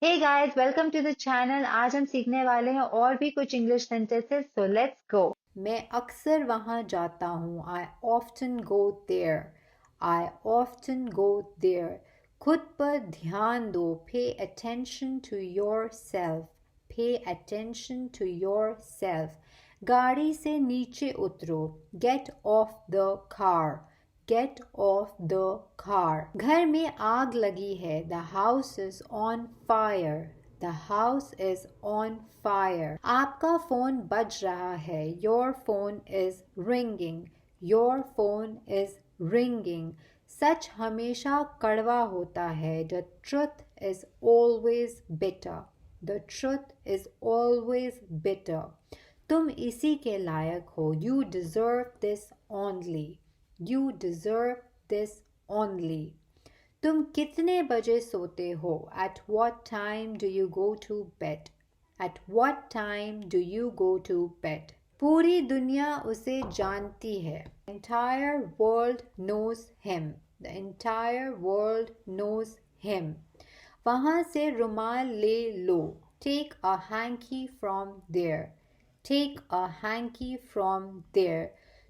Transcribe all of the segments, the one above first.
Hey guys, welcome to the channel। आज हम सीखने वाले हैं और भी कुछ English sentences. So let's go. मैं अक्सर वहाँ जाता हूँ। I often go there. I often go there. खुद पर ध्यान दो। Pay attention to yourself. Pay attention to yourself. गाड़ी से नीचे उतरो। Get off the car. Get off the car. घर में आग लगी है। The house is on fire. The house is on fire. आपका फोन बज रहा है। Your phone is ringing. Your phone is ringing. सच हमेशा कड़वा होता है। The truth is always bitter. The truth is always bitter. तुम इसी के लायक हो। You deserve this only. You deserve this only. तुम कितने बजे सोते हो? At what time do you go to bed? At what time do you go to bed? पूरी दुनिया उसे जानती है। The entire world knows him. The entire world knows him. वहाँ से रुमाल ले लो। Take a hanky from there. Take a hanky from there.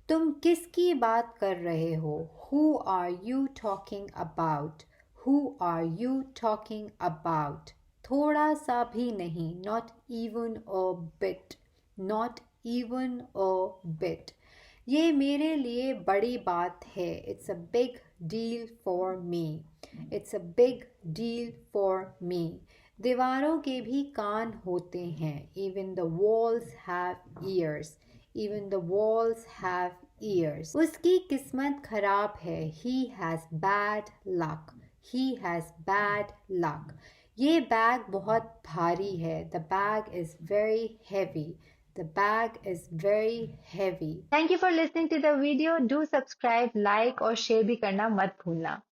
तुम किसकी बात कर रहे हो? Who are you talking about? Who are you talking about? थोड़ा सा भी नहीं. Not even a bit. Not even a bit. ये मेरे लिए बड़ी बात है. It's a big deal for me. It's a big deal for me. दीवारों के भी कान होते हैं. Even the walls have ears. Even the walls have ears. उसकी किस्मत खराब है. He has bad luck. He has bad luck. ये बैग बहुत भारी है. The bag is very heavy. The bag is very heavy. Thank you for listening to the video. Do subscribe, like और share भी करना मत भूलना।